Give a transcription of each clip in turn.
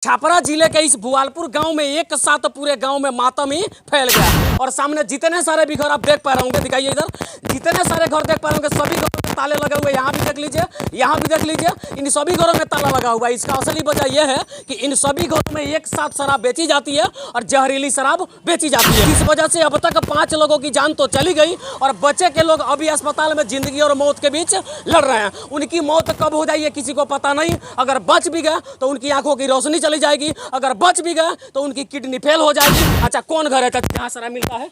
छापरा जिले के इस बुआलपुर गांव में एक साथ पूरे गांव में मातम ही फैल गया और सामने जितने सारे भी घर आप देख पा रहे होंगे, दिखाइए इधर, जितने सारे घर देख पा रहे होंगे सभी घरों में ताले लगे हुए। यहाँ भी देख लीजिए, यहाँ भी देख लीजिए, इन सभी घरों में ताला लगा हुआ है। इसका असली वजह यह है कि इन सभी घरों में एक साथ शराब बेची जाती है और जहरीली शराब बेची जाती है। इस वजह से अब तक 5 लोगों की जान तो चली गई और बचे के लोग अभी अस्पताल में जिंदगी और मौत के बीच लड़ रहे हैं। उनकी मौत कब हो जाए किसी को पता नहीं। अगर बच भी गए तो उनकी आंखों की रोशनी चली जाएगी, अगर बच भी गए तो उनकी किडनी फेल हो जाएगी। अच्छा, कौन घर है जहाँ शराब मिलता है?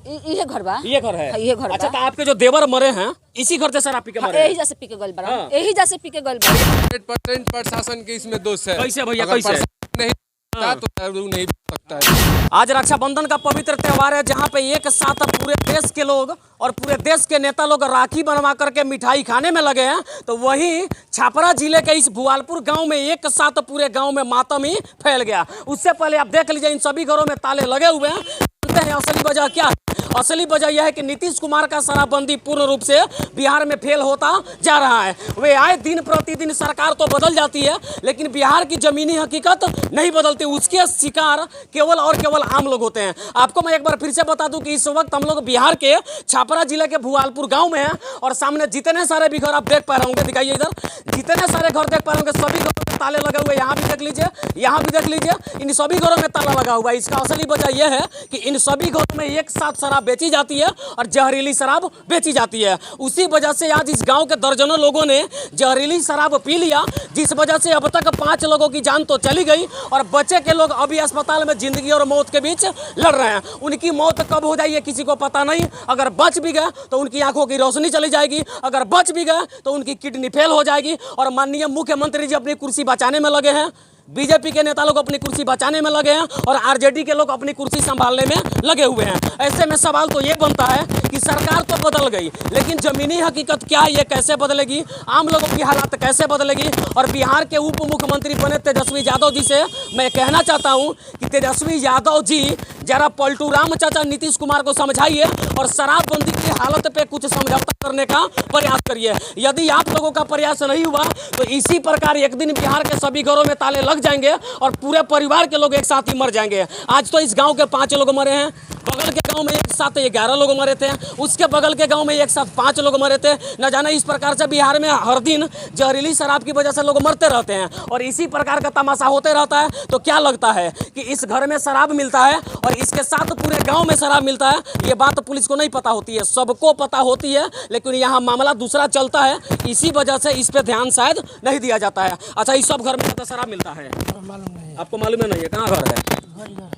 ये घर बा, ये घर है, ये घर। अच्छा, तो आपके जो देवर मरे हैं इसी घर से शराब पी के मरे हैं? यही जैसे पी के गल बा, यही जैसे पी के गल बा। 100% प्रशासन के इसमें दोष है। कैसे भैया, कैसे नहीं तो नहीं सकता है। आज रक्षाबंधन का पवित्र त्योहार है, जहां पे एक साथ पूरे देश के लोग और पूरे देश के नेता लोग राखी बनवा करके मिठाई खाने में लगे हैं। तो वहीं छापरा जिले के इस बुआलपुर गांव में एक साथ पूरे गांव में मातम ही फैल गया। उससे पहले आप देख लीजिए, इन सभी घरों में ताले लगे हुए हैं। जानते हैं असली वजह क्या है? असली वजह यह है कि नीतीश कुमार का शराबबंदी पूर्ण रूप से बिहार में फेल होता जा रहा है। वे आए दिन प्रतिदिन सरकार तो बदल जाती है, लेकिन बिहार की जमीनी हकीकत नहीं बदलती। उसके शिकार केवल और केवल आम लोग होते हैं। आपको मैं एक बार फिर से बता दूं कि इस वक्त हम लोग बिहार के छापरा जिले के बुआलपुर गांव में हैं और सामने जितने सारे भी घर आप देख पा रहे होंगे, दिखाइए इधर, जितने सारे घर देख पा रहे होंगे सभी घरों में ताले लगे हुए। यहाँ भी देख लीजिए, यहाँ भी देख लीजिए, इन सभी घरों में ताला लगा हुआ है। इसका असली वजह यह है कि इन सभी घरों में एक साथ शराब बेची जाती है और जहरीली शराब बेची जाती है। उसी वजह से आज इस गांव के दर्जनों लोगों ने जहरीली शराब पी लिया, जिस वजह से अब तक 5 लोगों की जान तो चली गई और बचे के लोग अभी अस्पताल में जिंदगी और मौत के बीच लड़ रहे हैं। उनकी मौत कब हो जाए किसी को पता नहीं। अगर बच भी गए तो उनकी आंखों की रोशनी चली जाएगी, अगर बच भी गए तो उनकी किडनी फेल हो जाएगी। और माननीय मुख्यमंत्री जी अपनी कुर्सी बचाने में लगे हैं, बीजेपी के नेता लोग अपनी कुर्सी बचाने में लगे हैं और आरजेडी के लोग अपनी कुर्सी संभालने में लगे हुए हैं। ऐसे में सवाल तो ये बनता है कि सरकार तो बदल गई, लेकिन जमीनी हकीकत क्या है, ये कैसे बदलेगी, आम लोगों की हालत कैसे बदलेगी? और बिहार के उप मुख्यमंत्री बने तेजस्वी यादव जी से मैं कहना चाहता हूं कि तेजस्वी यादव जी जरा पलटू राम चाचा नीतीश कुमार को समझाइए और शराबबंदी की हालत पे कुछ समझौता करने का प्रयास करिए। यदि आप लोगों का प्रयास नहीं हुआ तो इसी प्रकार एक दिन बिहार के सभी घरों में ताले लग जाएंगे और पूरे परिवार के लोग एक साथ ही मर जाएंगे। आज तो इस गांव के 5 लोग मरे हैं, बगल के गांव में एक साथ 11 लोग मरे थे, उसके बगल के गांव में एक साथ 5 लोग मरे थे। न जाने इस प्रकार से बिहार में हर दिन जहरीली शराब की वजह से लोग मरते रहते हैं और इसी प्रकार का तमाशा होते रहता है। तो क्या लगता है कि इस घर में शराब मिलता है और इसके साथ पूरे गांव में शराब मिलता है? ये बात पुलिस को नहीं पता होती है, सबको पता होती है, लेकिन यहाँ मामला दूसरा चलता है। इसी वजह से इस पे ध्यान शायद नहीं दिया जाता है। अच्छा, इस सब घर में ज्यादा शराब मिलता है? मालूम नहीं है। आपको मालूम है? नहीं है। कहाँ घर है?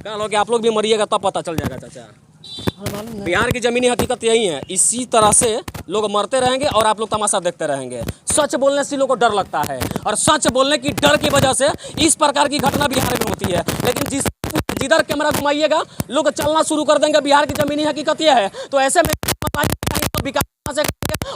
कहाँ लोग? आप लोग भी मरिएगा तब पता चल जाएगा चाचा। बिहार की जमीनी हकीकत यही है। इसी तरह से लोग मरते रहेंगे और आप लोग तमाशा देखते रहेंगे। सच बोलने से लोगों को डर लगता है और सच बोलने की डर की वजह से इस प्रकार की घटना बिहार में होती है। लेकिन जिधर कैमरा घुमाइएगा लोग चलना शुरू कर देंगे। बिहार की जमीनी हकीकत यह है। तो ऐसे में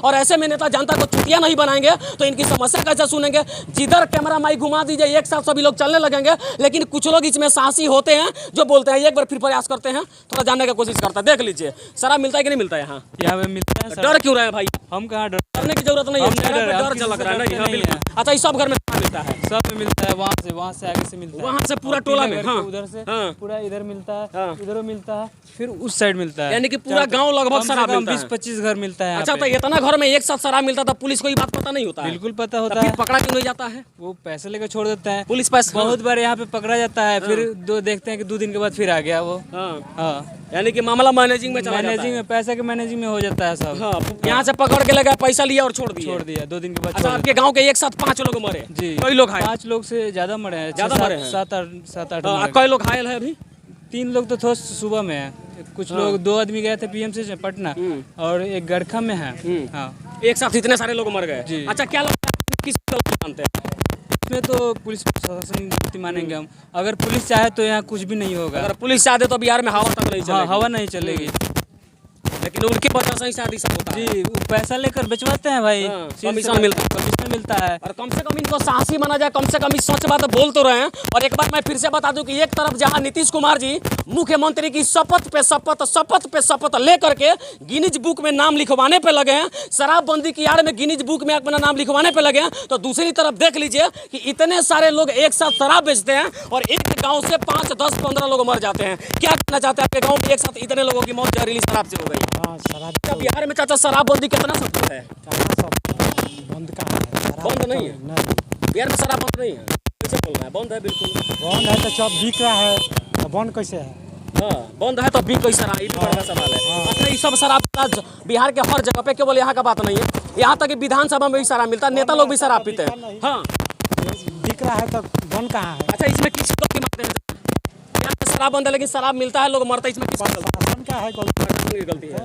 और ऐसे में नेता जनता को चुटिया नहीं बनाएंगे तो इनकी समस्या कैसे सुनेंगे? जिधर कैमरा माइक घुमा दीजिए एक साथ सभी लोग चलने लगेंगे। लेकिन कुछ लोग इसमें साहसी होते हैं जो बोलते हैं, एक बार फिर प्रयास करते हैं, थोड़ा जानने की कोशिश करते हैं। देख लीजिए, शराब मिलता है कि नहीं मिलता है यहाँ? यहाँ पे मिलता है। डर क्यों रहे हैं भाई? हम कहाँ डरने की जरूरत नहीं है, डर झलक रहा है। नहीं है। अच्छा, इस सब घर में मिलता है? सब में मिलता है, वहाँ से आगे से मिलता है, वहाँ से पूरा टोला में, हाँ, उधर से पूरा इधर मिलता है, हाँ, इधर मिलता है, फिर उस साइड मिलता है। यानी कि पूरा गांव लगभग शराब मिलता है। 20-25 घर मिलता है। अच्छा, तो इतना घर में एक साथ शराब मिलता था, पुलिस को ये बात पता नहीं होता है? बिल्कुल पता होता है। पकड़ा क्यों नहीं जाता है? वो पैसे लेकर छोड़ देता है पुलिस। पैसे बहुत बार यहाँ पे पकड़ा जाता है, फिर देखते हैं कि 2 दिन के बाद फिर आ गया वो। हाँ, यानी कि मामला मैनेजिंग में चला जाता है। मैनेजिंग में, पैसे के मैनेजिंग में हो जाता है सब। हाँ, यहाँ से पकड़ के लगा, पैसा लिया और छोड़ दिया 2 दिन के बाद। अच्छा, आपके गांव के एक साथ 5 लोग मरे? जी। कई लोग घायल? 5 लोग से ज्यादा मरे हैं, 7-8। कई लोग घायल है अभी? 3 लोग तो थोड़ा सुबह में है, कुछ लोग 2 आदमी गए थे पीएमसी से पटना और एक गड़खा में है। हाँ, एक साथ इतने सारे लोग मर गए। अच्छा, क्या लगता है किस मानते हैं? इसमें तो पुलिस प्रशासन गलती मानेंगे हम। अगर पुलिस चाहे तो यहाँ कुछ भी नहीं होगा। अगर पुलिस चाहे तो बिहार में हवा तक नहीं चलेगी। हवा नहीं चलेगी। लेकिन लेकिन उनके वजह से ही शादी सब होता है। जी, वो पैसा लेकर बेचवाते हैं भाई, हाँ, सील से कमीशन मिलता है। कमीशन मिलता है। और कम से कम इनको साहसी माना जाए, कम से कम इस सच बात बोल तो रहे हैं। और एक बार मैं फिर से बता दूं कि एक तरफ जहां नीतीश कुमार जी मुख्यमंत्री की शपथ पे शपथ लेकर के गिनीज बुक में नाम लिखवाने पे लगे हैं, शराबबंदी की आड़ में गिनीज बुक में अपना नाम लिखवाने पे लगे हैं, तो दूसरी तरफ देख लीजिए कि इतने सारे लोग एक साथ शराब बेचते हैं और एक गांव से 5, 10, 15 लोग मर जाते हैं। क्या कहना चाहते हैं, आपके गांव में एक साथ इतने लोगों की मौत जहरीली शराब से हो गई? हाँ, शराब क्या बिहार में चाचा शराबबंदी कितना सख्त है? कहाँ सब बंद कहाँ है? शराब बंद नहीं तो है? नहीं बिहार में शराब बंद नहीं है? कैसे बोल रहा है? बंद है बिल्कुल। बंद है तो सब बिक रहा है, तो बंद कैसे है? हाँ, बंद है तो बिक कैसे रहा है? ये भी बड़ा सवाल है। अच्छा, ये सब शराब आज बिहार के हर जगह पे, केवल यहाँ का बात नहीं है, यहाँ तक कि विधानसभा में भी शराब मिलता है, नेता लोग भी शराब पीते हैं। हाँ, बिक रहा है तो बंद कहाँ है? अच्छा, इसमें किस गलती मानते हैं? यहाँ पे शराब बंद है लेकिन शराब मिलता है, लोग मरते हैं, इसमें किस प्रशासन का है गलती है?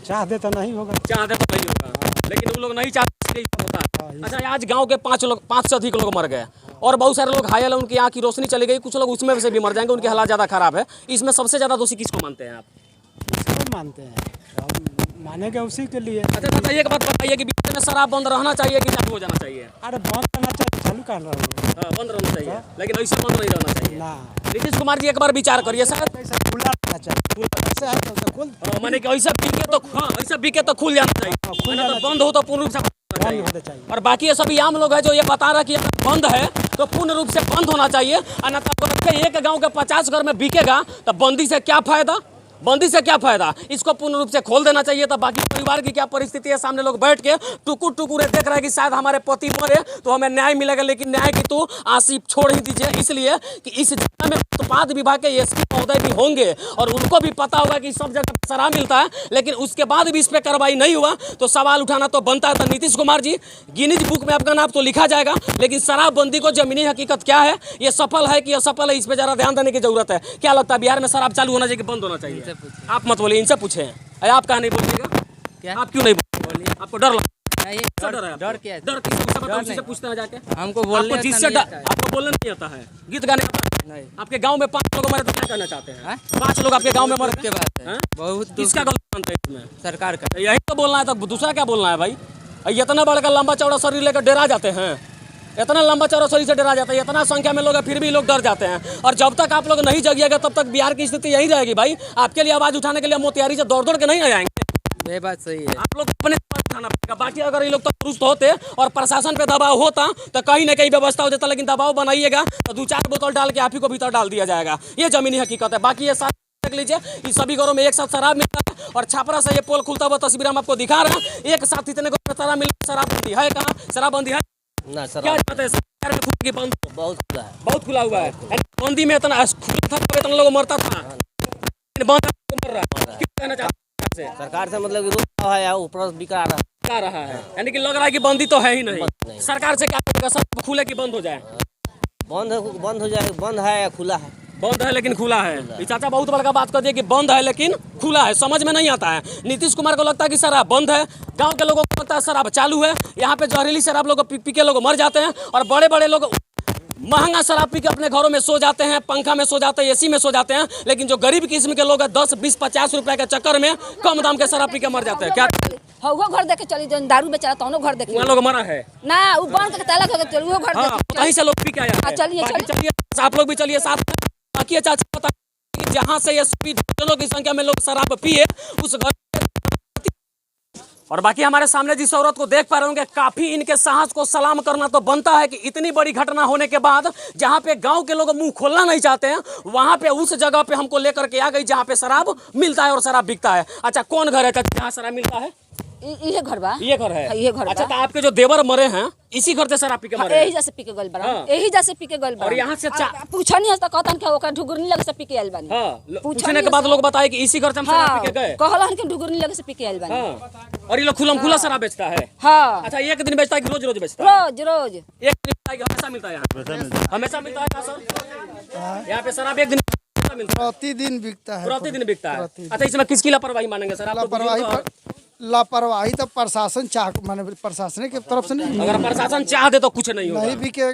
चाह दे तो नहीं होगा। चाहते तो नहीं होगा, लेकिन वो लोग नहीं चाहते इसलिए ये होता है। अच्छा, आज गांव के 5 से अधिक लोग मर गए और बहुत सारे लोग घायल हैं, उनकी आँख की रोशनी चली गई, कुछ लोग उसमें से भी मर जाएंगे, उनकी हालात ज़्यादा खराब है। इसमें सबसे ज़्यादा दोषी किसको मानते हैं आप? इसको मानते हैं, तो मानेंगे उसी के लिए। अच्छा चाचा, एक बात बताइए कि बिहार में शराब बंद रहना चाहिए कि चालू हो जाना चाहिए? अरे बंद करना चाहिए, चालू कर रहा हूँ हाँ, बंद रहना चाहिए, लेकिन ऐसा बंद नहीं रहना चाहिए। ना। नीतीश कुमार जी एक बार विचार करिए सर। ऐसा खुला रहना चाहिए, ऐसे है तो खुल मैंने कि ऐसा बिके तो, हाँ, ऐसा बिके तो खुल जाना चाहिए, खुल नहीं जाना तो बंद हो तो पूर्ण रूप से बंद होना बंद होना चाहिए। चाहिए। और बाकी ये सभी आम लोग हैं जो ये बता रहा है कि अगर बंद है तो पूर्ण रूप से बंद होना चाहिए, और न तो एक गांव के 50 घर में बिकेगा तो बंदी से क्या फायदा? बंदी से क्या फायदा? इसको पूर्ण रूप से खोल देना चाहिए। तो बाकी परिवार की क्या परिस्थिति है, सामने लोग बैठ के टुकुर टुकुरे देख रहे हैं कि शायद हमारे पति मरे तो हमें न्याय मिलेगा, लेकिन न्याय की तो आसिफ छोड़ ही दीजिए, इसलिए कि इस जगह में उत्पाद विभाग के एसपी महोदय भी होंगे और उनको भी पता होगा कि सब जगह शराब मिलता है, लेकिन उसके बाद भी इस पर कार्रवाई नहीं हुआ तो सवाल उठाना तो बनता है। तो नीतीश कुमार जी, गिनीज बुक में आपका नाम तो लिखा जाएगा, लेकिन शराबबंदी को जमीनी हकीकत क्या है, ये सफल है कि असफल है, इस पर जरा ध्यान देने की जरूरत है। क्या लगता है, बिहार में शराब चालू होना चाहिए कि बंद होना चाहिए? आप मत बोलिए, इनसे पूछे। अरे आप कहाँ नहीं बोलिएगा? क्या? आप क्यों नहीं बोलिए? आपको डर लगता है? नहीं, डर है? डर क्या है? डर किससे बताओ, किससे पूछते हैं जाके? हमको बोलने आपको जिससे आता नहीं आता है। आपको बोलना नहीं आता है, गीत गाने आता है? नहीं। आपके गांव में 5 लोग मरे तो क्या कहना चाहते हैं? हाँ? 5 लोग आपके गांव में मरे के बात है, हैं? बहुत दुख किसका गलत मानते हैं इसमें? सरकार का। यही तो बोलना है, तो दूसरा क्या बोलना है भाई? इतना बड़ा लंबा चौड़ा शरीर लेकर डरा जाते हैं, इतना लंबा चौड़ा शरीर से डरा जाता है, इतना संख्या में लोग हैं फिर भी लोग डर जाते हैं। और जब तक आप लोग नहीं जगिएगा तब तक बिहार की स्थिति यही रहेगी भाई। आपके लिए आवाज उठाने के लिए मोतिहारी से दौड़ दौड़ के नहीं आएंगे, ये बात सही है। आप लोग अपने उठाना पड़ेगा। बाकी अगर ये लोग तो दुरुस्त होते और प्रशासन पे दबाव होता तो कहीं ना कहीं व्यवस्था हो जाता, लेकिन दबाव बनाइएगा तो 2-4 बोतल डाल के आप ही को भीतर डाल दिया जाएगा, ये जमीनी हकीकत है। बाकी ये साथ देख लीजिए, इस सभी घरों में एक साथ शराब मिलता है और छापरा से ये पोल खुलता हुआ तस्वीर हम आपको दिखा रहे हैं। एक साथ इतने घरों में शराब मिलता, शराबबंदी है कहाँ? शराबबंदी है ना सर, क्या चाहते हैं? सरकार में खुद की बंद हो? बहुत खुला है। बहुत खुला हुआ है। बंदी में इतना खुला था तब इतना लोग मरता था, लेकिन बंद है तो मर रहा है। क्या कहना चाहते हैं? सरकार से मतलब कि रोक है या ऊपर बिका रहा है। क्या रहा है, यानी कि लग रहा है कि बंदी तो है ही नहीं। नहीं। सरकार से क्या करेगा? सब खुले की बंद हो जाए? बंद हो जाए, बंद है या खुला है? बंद है लेकिन खुला है। ये चाचा बहुत बड़का बात कर दिए कि बंद है लेकिन खुला है, समझ में नहीं आता है। नीतीश कुमार को लगता है कि शराब बंद है, गांव के लोगों को लगता है शराब चालू है। यहाँ पे जहरीली शराब लोग पी के लोग मर जाते हैं और बड़े बड़े लोग महंगा शराब पी के अपने घरों में सो जाते हैं, पंखा में सो जाते हैं, एसी में सो जाते हैं। लेकिन जो गरीब किस्म के लोग हैं 10, 20, 50 रुपए के चक्कर में कम दाम के शराब पी के मर जाते हैं। क्या हौ घर देखे चली, जौन दारू बेचारा तौनो घर देखे वहाँ लोग मरा है? ना, उ बंद के ताला के चली, वो घर हाँ, देखे कहीं से लोग पी के आया हाँ, है। चलिए, बाकी चलिए आप लोग भी चलिए साथ में। बाकी ये चाचा बता कि जहाँ से ये जनों की संख्या में लोग शराब पिए उस घर। और बाकी हमारे सामने जिस औरत को देख पा रहे होंगे, काफी इनके साहस को सलाम करना तो बनता है कि इतनी बड़ी घटना होने के बाद जहां पे गांव के लोग मुंह खोलना नहीं चाहते हैं, वहां पे उस जगह पे हमको लेकर के आ गई जहां पे शराब मिलता है और शराब बिकता है। अच्छा, कौन घर है जहाँ शराब मिलता है? ये घर बा, ये घर है? ये घर बा। अच्छा, तो आपके जो देवर मरे हैं इसी घर से शराब पी के मरे हैं? यही जैसे पी के गल बा, हाँ। यही जैसे पी के गल बा। और यहाँ से पूछनी है तो कहतन के ओकर ढुगुरनी लगे से पी के आइल बानी। हाँ, पूछने के बाद लोग बताए कि इसी घर से हम शराब पी के गए। कहलन कि ढुगुरनी लगे से पी के आइल बानी। हाँ, और ये लोग खुला खुला शराब बेचता है? हाँ, अच्छा, एक दिन बेचता है कि रोज रोज बेचता है? रोज रोज एक दिन बेचता है कि हमेशा मिलता है? यहाँ हमेशा मिलता है क्या सर? यहाँ पे शराब एक दिन मिलता है? प्रतिदिन बिकता है। प्रतिदिन बिकता है। अच्छा, इसमें किसकी लापरवाही मानेंगे सर? आप लोग लापरवाही तो प्रशासन चाह, माने प्रशासन की तरफ से नहीं अगर प्रशासन चाह दे तो कुछ नहीं होगा। नहीं बिकेगा।